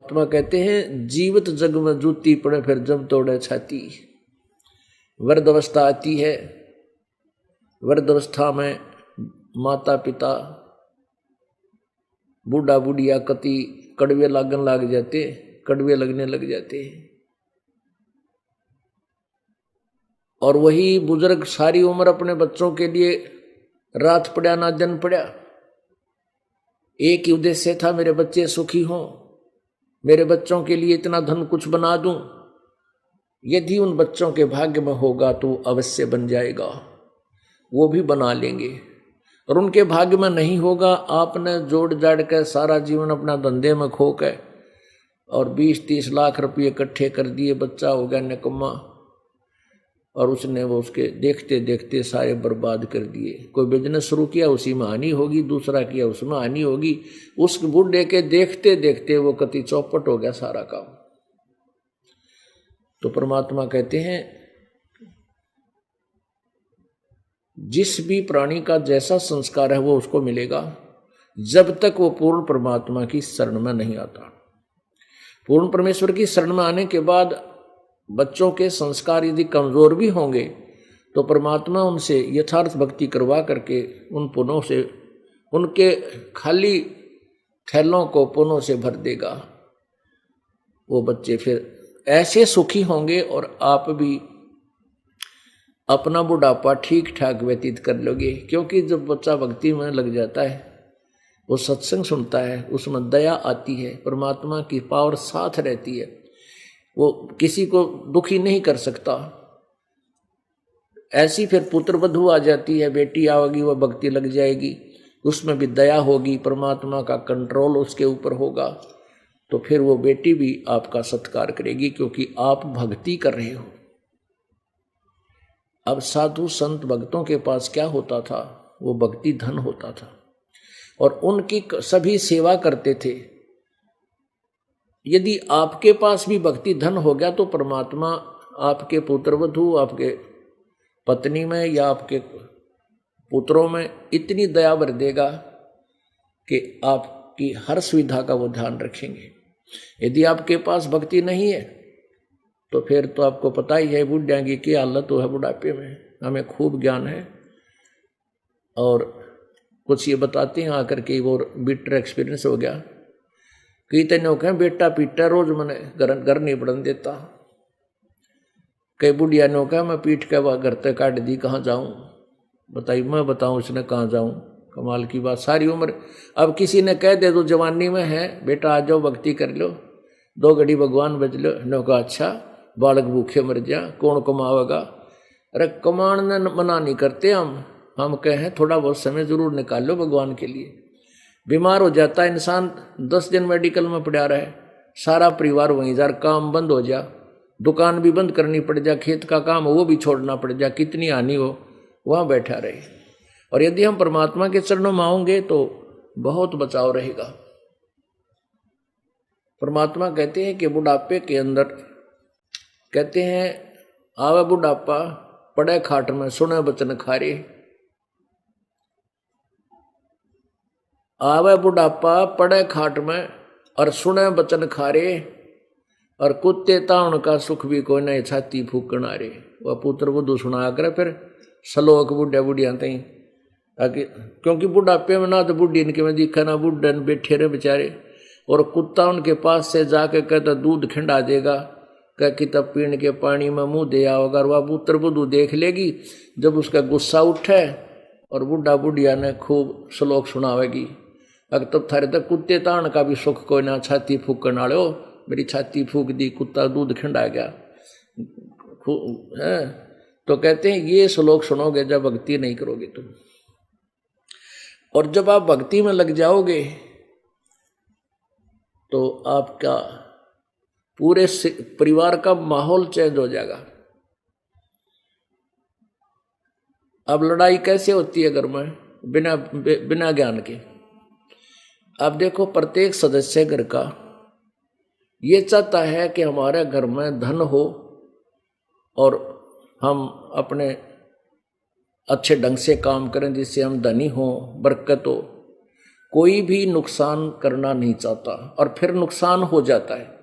परमात्मा कहते हैं जीवित जग में जूती पड़े फिर जब तोड़े छाती। वृद्ध अवस्था आती है, वृद्ध अवस्था में माता पिता बूढ़ा बूढ़िया कति कड़वे कड़वे लगने लग जाते हैं। और वही बुजुर्ग सारी उम्र अपने बच्चों के लिए रात पड़ा ना दिन पड़ा, एक ही उद्देश्य था मेरे बच्चे सुखी हों, मेरे बच्चों के लिए इतना धन कुछ बना दूं। यदि उन बच्चों के भाग्य में होगा तो अवश्य बन जाएगा, वो भी बना लेंगे। और उनके भाग्य में नहीं होगा, आपने जोड़ जाड़ कर सारा जीवन अपना धंधे में खो के और 20-30 लाख रुपये इकट्ठे कर दिए, बच्चा हो गया निकम्मा और उसने वो उसके देखते देखते सारे बर्बाद कर दिए। कोई बिजनेस शुरू किया उसी में हानि होगी, दूसरा किया उसमें हानि होगी, उस बूढ़े के देखते देखते वो कति चौपट हो गया सारा काम। तो परमात्मा कहते हैं जिस भी प्राणी का जैसा संस्कार है वो उसको मिलेगा, जब तक वो पूर्ण परमात्मा की शरण में नहीं आता। पूर्ण परमेश्वर की शरण में आने के बाद बच्चों के संस्कार यदि कमजोर भी होंगे तो परमात्मा उनसे यथार्थ भक्ति करवा करके उन पुनों से, उनके खाली थैलों को पुनों से भर देगा। वो बच्चे फिर ऐसे सुखी होंगे और आप भी अपना बुढ़ापा ठीक ठाक व्यतीत कर लोगे। क्योंकि जब बच्चा भक्ति में लग जाता है, वो सत्संग सुनता है, उसमें दया आती है, परमात्मा की पावर साथ रहती है, वो किसी को दुखी नहीं कर सकता। ऐसी फिर पुत्र वधू आ जाती है, बेटी आएगी, वह भक्ति लग जाएगी, उसमें भी दया होगी, परमात्मा का कंट्रोल उसके ऊपर होगा, तो फिर वो बेटी भी आपका सत्कार करेगी क्योंकि आप भक्ति कर रहे हो। अब साधु संत भक्तों के पास क्या होता था, वो भक्ति धन होता था और उनकी सभी सेवा करते थे। यदि आपके पास भी भक्ति धन हो गया तो परमात्मा आपके पुत्रवधू, आपके पत्नी में या आपके पुत्रों में इतनी दया भर देगा कि आपकी हर सुविधा का वो ध्यान रखेंगे। यदि आपके पास भक्ति नहीं है तो फिर तो आपको पता ही है बुढ़िया की क्या हालत है बुढ़ापे में। हमें खूब ज्ञान है और कुछ ये बताते हैं आकर के, वो बिटर एक्सपीरियंस हो गया। कई तेने कहें बेटा पीटा रोज मैंने घर नहीं बढ़न देता, कई बुढ़िया ने कहा मैं पीट के वह घर तक काट दी, कहाँ जाऊं बताइए, मैं बताऊं उसने कहाँ जाऊं। कमाल की बात, सारी उम्र। अब किसी ने कह दे तो जवानी में है बेटा आ जाओ भक्ति कर लो, 2 घड़ी भगवान बज लो, नो कहा अच्छा बालक भूखे मर जा, कौन कमावेगा। अरे कमाने ने मना नहीं करते हम कहें थोड़ा बहुत समय जरूर निकाल लो भगवान के लिए। बीमार हो जाता है इंसान, 10 दिन मेडिकल में पड़ा रहे, सारा परिवार वहीं जा, काम बंद हो जा, दुकान भी बंद करनी पड़ जा, खेत का काम वो भी छोड़ना पड़ जा, कितनी हानि हो, वहाँ बैठा रहे। और यदि हम परमात्मा के चरणों में आएंगे तो बहुत बचाव रहेगा। परमात्मा कहते हैं कि बुढ़ापे के अंदर कहते हैं आवे बुढ़ापा पड़े खाट में सुने बचन खारे, आवे बुढ़ापा पड़े खाट में और सुने बचन खारे, और कुत्ते ताउन का सुख भी कोई नहीं छाती फूकना रे। वह पुत्र बुद्धू सुना करे फिर सलोक बुढ़िया बुढ़िया तई, क्योंकि बुढ़ापे में ना तो बुढ़ी इनके में दिखा ना बुढ़े बैठे रहे बेचारे, और कुत्ता उनके पास से जाके कहता दूध खिंडा देगा, कह कि तब पीने के पानी में मुंह दे आओगा। वह पुत्र बुद्धू देख लेगी, जब उसका गुस्सा उठे और बुढ़ा बुढ़िया ने खूब श्लोक सुनावेगी, तब थारे तक कुत्ते तान का भी सुख कोई ना, छाती फूकन वाले हो, मेरी छाती फूक दी, कुत्ता दूध खिंडा गया है। तो कहते हैं ये श्लोक सुनोगे जब भक्ति नहीं करोगे तुम, और जब आप भक्ति में लग जाओगे तो आपका पूरे परिवार का माहौल चेंज हो जाएगा। अब लड़ाई कैसे होती है घर में, बिना ज्ञान के। अब देखो प्रत्येक सदस्य घर का ये चाहता है कि हमारे घर में धन हो और हम अपने अच्छे ढंग से काम करें जिससे हम धनी हो, बरकत हो। कोई भी नुकसान करना नहीं चाहता और फिर नुकसान हो जाता है।